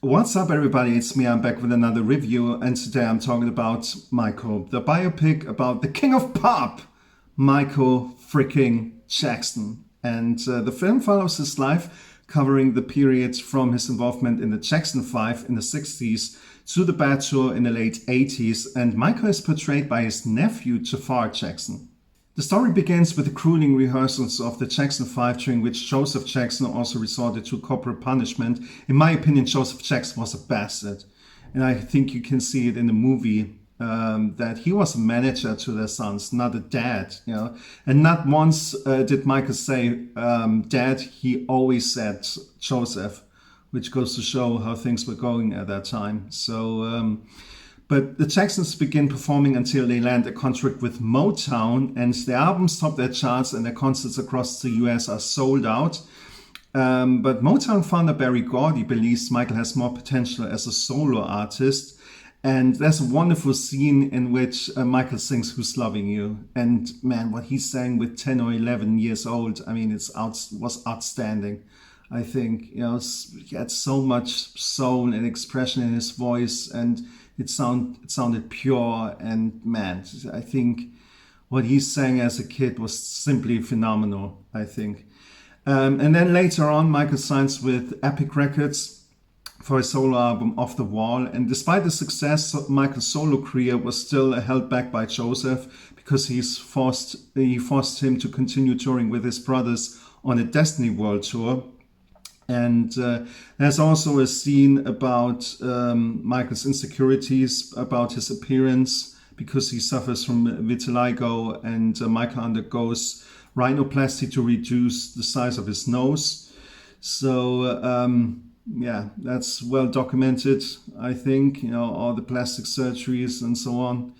What's up, everybody? It's me. I'm back with another review, and today I'm talking about Michael, the biopic about the king of pop, Michael freaking Jackson. And the film follows his life, covering the period from his involvement in the Jackson 5 in the 60s to the Bad Tour in the late 80s, and Michael is portrayed by his nephew, Jaafar Jackson. The story begins with the grueling rehearsals of the Jackson 5, during which Joseph Jackson also resorted to corporal punishment. In my opinion, Joseph Jackson was a bastard. And I think you can see it in the movie that he was a manager to their sons, not a dad. And not once did Michael say dad, he always said Joseph, which goes to show how things were going at that time. But the Jacksons begin performing until they land a contract with Motown, and their albums top their charts and their concerts across the US are sold out. But Motown founder Berry Gordy believes Michael has more potential as a solo artist. And there's a wonderful scene in which Michael sings Who's Loving You? And man, what he sang with 10 or 11 years old, I mean, was outstanding. I think, he had so much soul and expression in his voice, and it sounded pure. And man, I think what he sang as a kid was simply phenomenal, I think. And then later on, Michael signs with Epic Records for his solo album Off the Wall. And despite the success, Michael's solo career was still held back by Joseph, because he forced him to continue touring with his brothers on a Destiny World Tour. And there's also a scene about Michael's insecurities about his appearance, because he suffers from vitiligo, and Michael undergoes rhinoplasty to reduce the size of his nose. So yeah, that's well documented, I think, all the plastic surgeries and so on.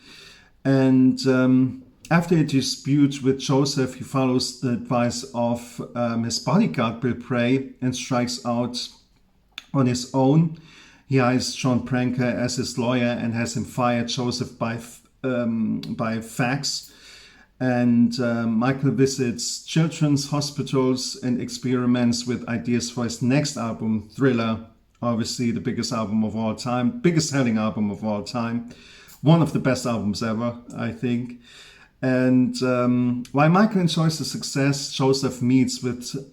And after a dispute with Joseph, he follows the advice of his bodyguard, Bill Bray, and strikes out on his own. He hires John Pranker as his lawyer and has him fire Joseph by fax. And Michael visits children's hospitals and experiments with ideas for his next album, Thriller, obviously the biggest album of all time, biggest selling album of all time, one of the best albums ever, I think. And while Michael enjoys the success, Joseph meets with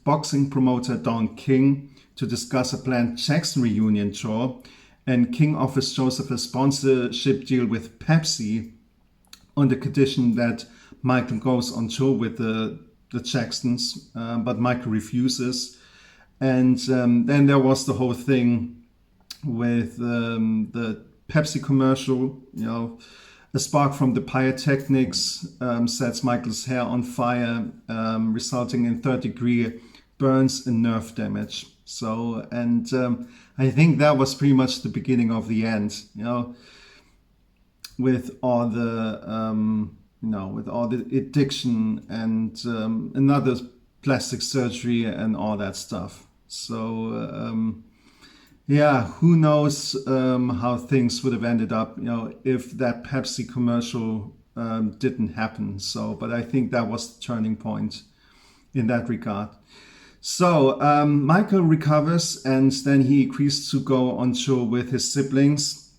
boxing promoter Don King to discuss a planned Jackson reunion tour. And King offers Joseph a sponsorship deal with Pepsi on the condition that Michael goes on tour with the Jacksons, but Michael refuses. And then there was the whole thing with the Pepsi commercial, a spark from the pyrotechnics sets Michael's hair on fire, resulting in third-degree burns and nerve damage. So, and I think that was pretty much the beginning of the end, with all the, with all the addiction and another plastic surgery and all that stuff. So, yeah, who knows how things would have ended up, if that Pepsi commercial didn't happen. So, but I think that was the turning point in that regard. So Michael recovers, and then he agrees to go on tour with his siblings.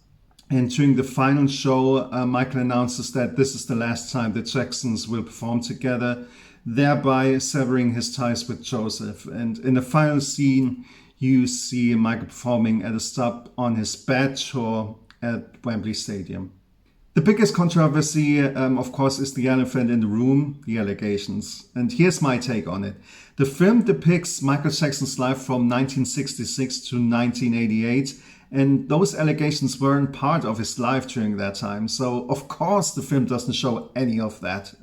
And during the final show, Michael announces that this is the last time the Jacksons will perform together, thereby severing his ties with Joseph. And in the final scene, you see Michael performing at a stop on his Bad Tour at Wembley Stadium. The biggest controversy, of course, is the elephant in the room, the allegations. And here's my take on it. The film depicts Michael Jackson's life from 1966 to 1988, and those allegations weren't part of his life during that time. So, of course, the film doesn't show any of that.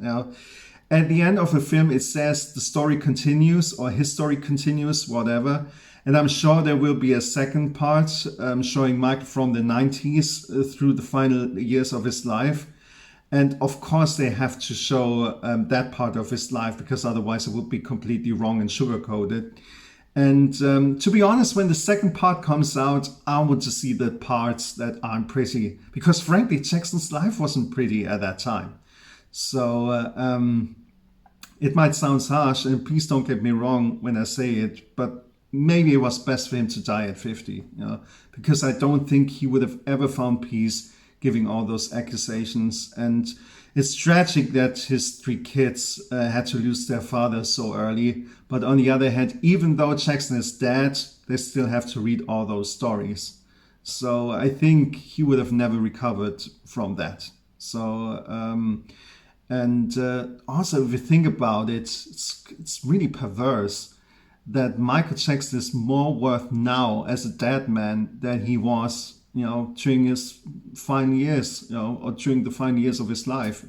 At the end of the film, it says the story continues, or his story continues, whatever. And I'm sure there will be a second part showing Michael from the 90s through the final years of his life. And of course, they have to show that part of his life, because otherwise it would be completely wrong and sugarcoated. And to be honest, when the second part comes out, I want to see the parts that aren't pretty, because frankly, Jackson's life wasn't pretty at that time. So it might sound harsh, and please don't get me wrong when I say it, but maybe it was best for him to die at 50, because I don't think he would have ever found peace giving all those accusations. And it's tragic that his 3 kids had to lose their father so early. But on the other hand, even though Jackson is dead, they still have to read all those stories. So I think he would have never recovered from that. So, also if you think about it, it's really perverse that Michael Jackson is more worth now as a dead man than he was, during his final years, or during the final years of his life.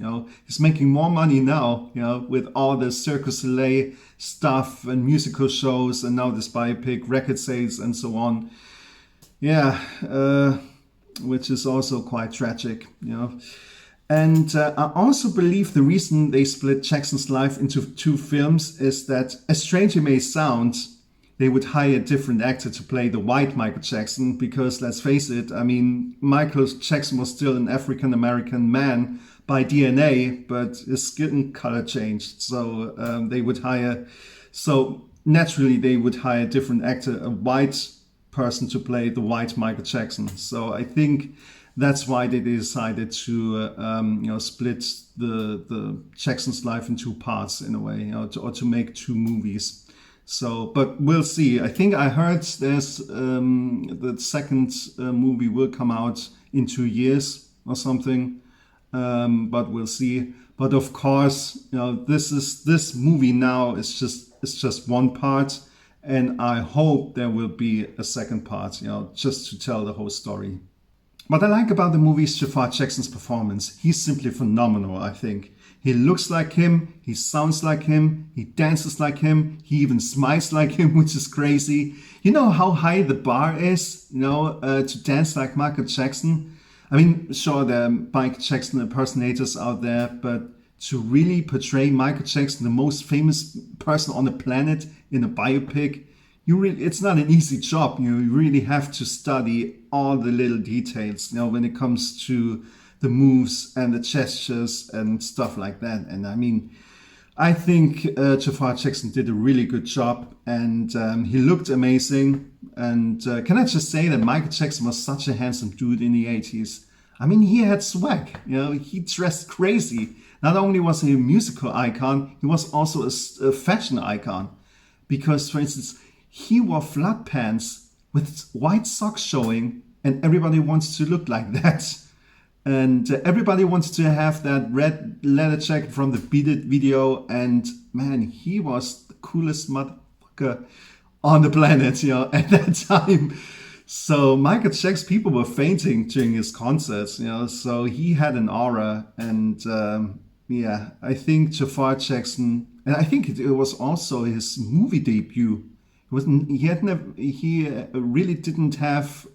He's making more money now, with all the Circus Soleil stuff and musical shows, and now this biopic, record sales, and so on. Yeah, which is also quite tragic, And I also believe the reason they split Jackson's life into 2 films is that, as strange it may sound, they would hire a different actor to play the white Michael Jackson, because let's face it, I mean, Michael Jackson was still an African-American man by DNA, but his skin color changed. So naturally they would hire a different actor, a white person, to play the white Michael Jackson. So I think that's why they decided to split the Jackson's life in 2 parts in a way, or to make 2 movies. So, but we'll see. I think I heard there's the second movie will come out in 2 years or something, but we'll see. But of course, this movie now is just 1 part. And I hope there will be a second part, just to tell the whole story. What I like about the movie is Jaafar Jackson's performance. He's simply phenomenal, I think. He looks like him, he sounds like him, he dances like him, he even smiles like him, which is crazy. You know how high the bar is, to dance like Michael Jackson? I mean, sure, there are Michael Jackson impersonators out there, but to really portray Michael Jackson, the most famous person on the planet, in a biopic, it's not an easy job. You really have to study all the little details, when it comes to the moves and the gestures and stuff like that. And I mean, I think Jaafar Jackson did a really good job, and he looked amazing. And can I just say that Michael Jackson was such a handsome dude in the 80s. I mean, he had swag, he dressed crazy. Not only was he a musical icon, he was also a fashion icon. Because, for instance, he wore flat pants with white socks showing, and everybody wants to look like that. And everybody wants to have that red leather jacket from the Beat It video. And man, he was the coolest motherfucker on the planet, at that time. So Michael Jackson, people were fainting during his concerts, so he had an aura. And I think Jaafar Jackson, and I think it was also his movie debut. He really didn't have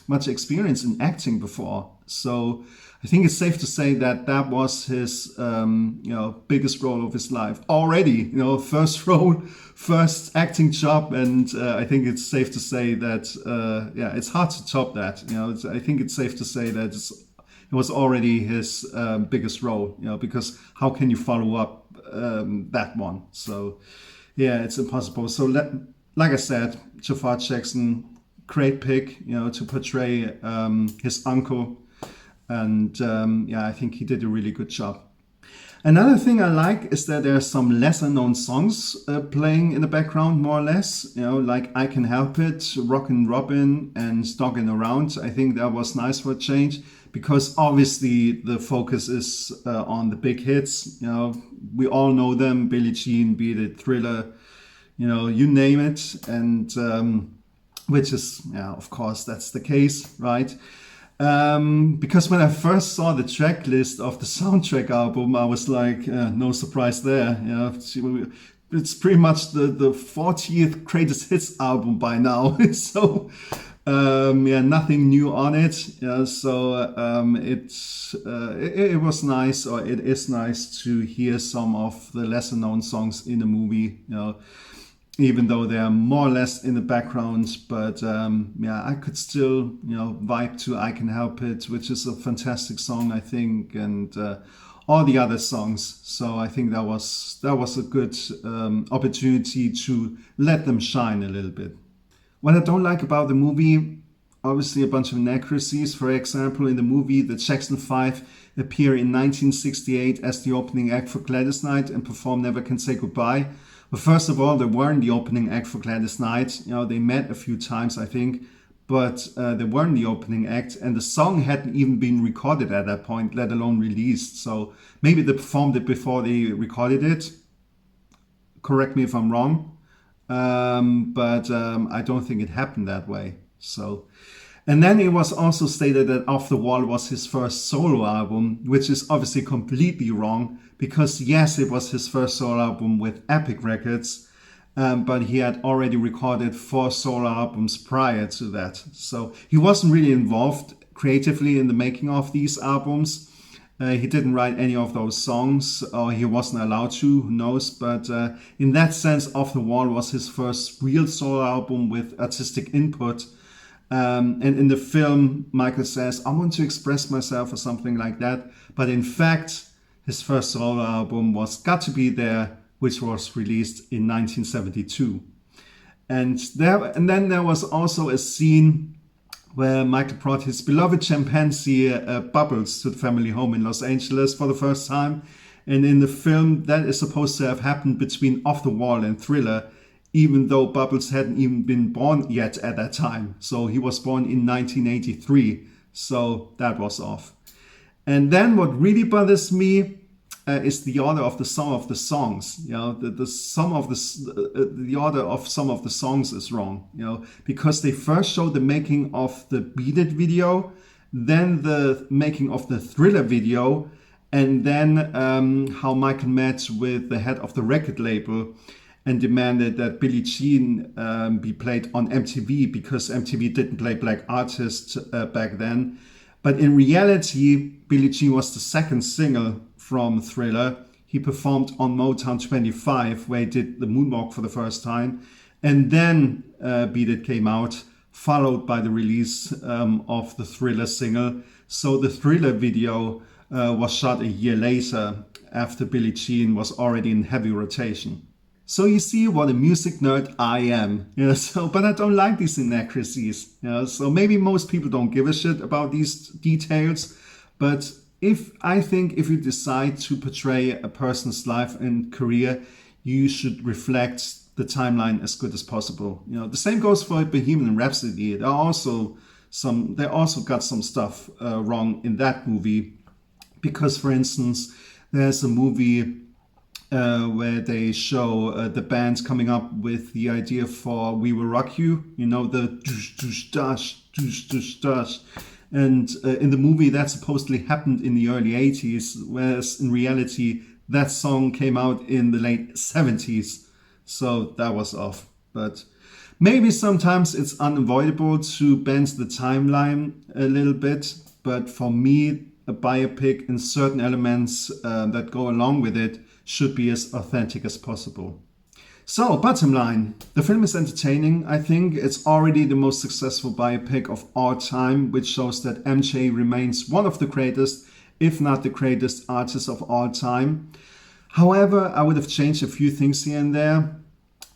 much experience in acting before. So I think it's safe to say that that was his, biggest role of his life already. First role, first acting job, and I think it's safe to say that, it's hard to top that. I think it's safe to say that it was already his biggest role. Because how can you follow up that one? So, yeah, it's impossible. So, like I said, Jaafar Jackson, great pick, to portray his uncle. And I think he did a really good job. Another thing I like is that there are some lesser known songs playing in the background, more or less, like I Can Help It, Rockin' Robin, and Stalkin' Around. I think that was nice for a change, because obviously the focus is on the big hits. We all know them, Billie Jean, Beat It, Thriller, you name it. And which is, of course, that's the case, right? Because when I first saw the track list of the soundtrack album, I was like, no surprise there. It's pretty much the 40th greatest hits album by now. So, nothing new on it. It was nice, or it is nice to hear some of the lesser known songs in the movie. Even though they are more or less in the background, but I could still, vibe to I Can Help It, which is a fantastic song, I think. And all the other songs. So I think that was a good opportunity to let them shine a little bit. What I don't like about the movie, obviously a bunch of inaccuracies. For example, in the movie, the Jackson 5 appear in 1968 as the opening act for Gladys Knight and perform Never Can Say Goodbye. Well, first of all, they weren't the opening act for Gladys Knight. They met a few times, I think, but they weren't the opening act, and the song hadn't even been recorded at that point, let alone released. So maybe they performed it before they recorded it. Correct me if I'm wrong, but I don't think it happened that way. So, and then it was also stated that Off the Wall was his first solo album, which is obviously completely wrong, because yes, it was his first solo album with Epic Records, but he had already recorded 4 solo albums prior to that. So he wasn't really involved creatively in the making of these albums. He didn't write any of those songs, or he wasn't allowed to, who knows. But in that sense, Off the Wall was his first real solo album with artistic input. And in the film, Michael says, I want to express myself or something like that. But in fact, his first solo album was Got to Be There, which was released in 1972. And then there was also a scene where Michael brought his beloved chimpanzee Bubbles to the family home in Los Angeles for the first time. And in the film, that is supposed to have happened between Off the Wall and Thriller, even though Bubbles hadn't even been born yet at that time. So he was born in 1983. So that was off. And then what really bothers me is the order of some of the songs. The order of some of the songs is wrong. Because they first show the making of the Beat It video, then the making of the Thriller video, and then how Michael met with the head of the record label and demanded that Billie Jean be played on MTV, because MTV didn't play black artists back then. But in reality, Billie Jean was the second single from Thriller. He performed on Motown 25, where he did the moonwalk for the first time. And then Beat It came out, followed by the release of the Thriller single. So the Thriller video was shot a year later, after Billie Jean was already in heavy rotation. So you see what a music nerd I am. But I don't like these inaccuracies. So maybe most people don't give a shit about these details, but if you decide to portray a person's life and career, you should reflect the timeline as good as possible. The same goes for Bohemian Rhapsody. They also got some stuff wrong in that movie, because, for instance, there's a movie where they show the band coming up with the idea for "We Will Rock You." The doosh doosh dash doosh doosh dash. And in the movie, that supposedly happened in the early 80s, whereas in reality, that song came out in the late 70s. So that was off. But maybe sometimes it's unavoidable to bend the timeline a little bit. But for me, a biopic and certain elements that go along with it should be as authentic as possible. So, bottom line, the film is entertaining. I think it's already the most successful biopic of all time, which shows that MJ remains one of the greatest, if not the greatest artist of all time. However, I would have changed a few things here and there.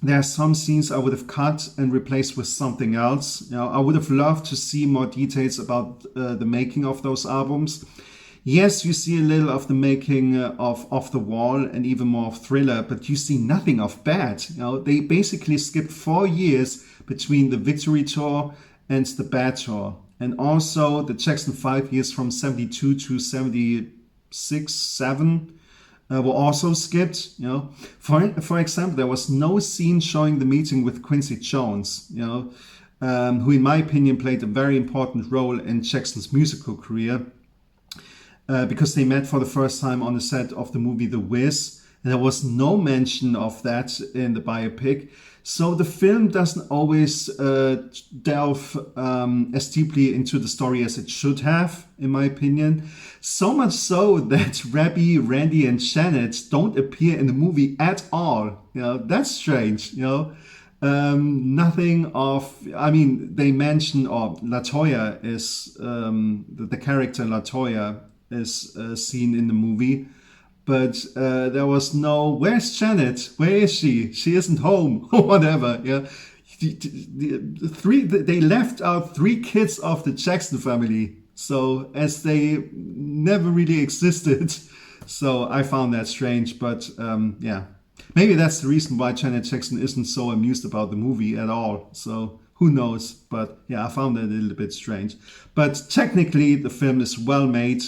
There are some scenes I would have cut and replaced with something else. I would have loved to see more details about the making of those albums. Yes, you see a little of the making of Off the Wall and even more of Thriller, but you see nothing of Bad. They basically skipped 4 years between the Victory Tour and the Bad Tour. And also the Jackson 5 years from 72 to 76, 7 were also skipped. For example, there was no scene showing the meeting with Quincy Jones, who in my opinion played a very important role in Jackson's musical career. Because they met for the first time on the set of the movie The Wiz. And there was no mention of that in the biopic. So the film doesn't always delve as deeply into the story as it should have, in my opinion. So much so that Rabbi, Randy, and Janet don't appear in the movie at all. That's strange. Nothing of, they mention, or LaToya is, the character LaToya is seen in the movie, but there was no, where's Janet? Where is she? She isn't home, or whatever. Yeah, they left out 3 kids of the Jackson family, so as they never really existed. So I found that strange, but yeah, maybe that's the reason why Janet Jackson isn't so amused about the movie at all. So who knows? But yeah, I found it a little bit strange. But technically, the film is well made.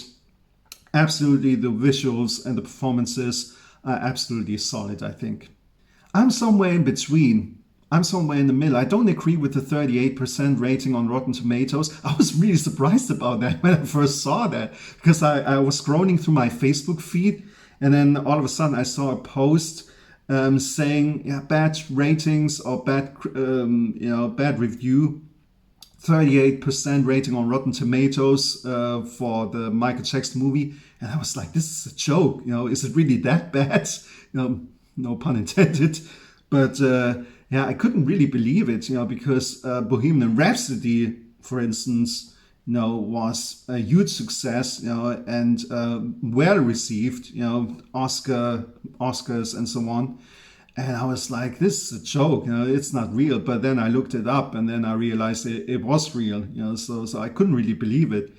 Absolutely, the visuals and the performances are absolutely solid, I think. I'm somewhere in between. I'm somewhere in the middle. I don't agree with the 38% rating on Rotten Tomatoes. I was really surprised about that when I first saw that, because I was scrolling through my Facebook feed, and then all of a sudden I saw a post saying, yeah, bad ratings or bad review. 38% rating on Rotten Tomatoes for the Michael Jackson movie, and I was like, "This is a joke, Is it really that bad?" No pun intended. But yeah, I couldn't really believe it, because Bohemian Rhapsody, for instance, was a huge success, and well received, Oscars and so on. And I was like, this is a joke, it's not real. But then I looked it up, and then I realized it was real, so I couldn't really believe it.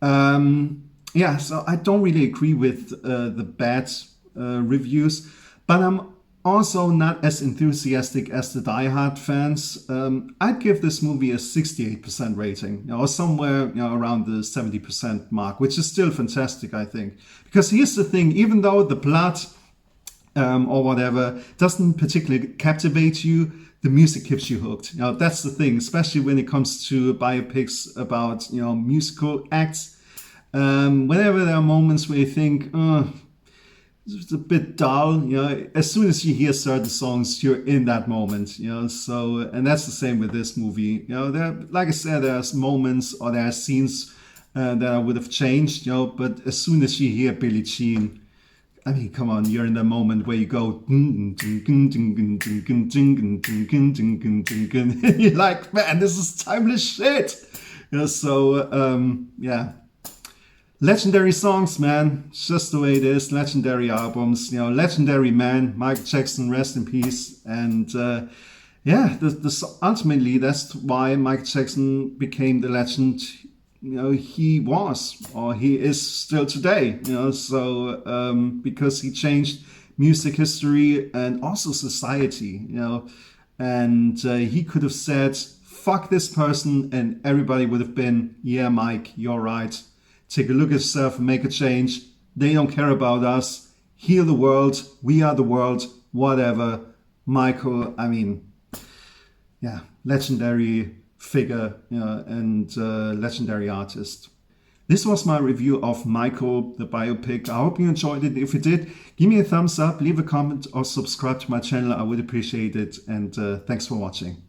Yeah, so I don't really agree with the bad reviews, but I'm also not as enthusiastic as the Die Hard fans. I'd give this movie a 68% rating, or somewhere around the 70% mark, which is still fantastic, I think. Because here's the thing, even though the plot or whatever doesn't particularly captivate you, the music keeps you hooked. That's the thing, especially when it comes to biopics about musical acts. Whenever there are moments where you think, oh, it's a bit dull, as soon as you hear certain songs, you're in that moment, so, and that's the same with this movie. There, like I said, there's moments or there are scenes that I would have changed, but as soon as you hear Billie Jean, I mean, come on, you're in the moment where you go, you're like, man, this is timeless shit. So, yeah. Legendary songs, man. It's just the way it is. Legendary albums, legendary man. Michael Jackson, rest in peace. And yeah, ultimately, that's why Michael Jackson became the legend he was, or he is still today, so because he changed music history and also society, and he could have said, fuck this person, and everybody would have been, yeah, Mike, you're right. Take a look at yourself and make a change. They don't care about us. Heal the world. We are the world. Whatever. Michael, I mean, yeah, legendary figure and legendary artist. This was my review of Michael, the biopic. I hope you enjoyed it. If you did, give me a thumbs up, leave a comment, or subscribe to my channel. I would appreciate it. And thanks for watching.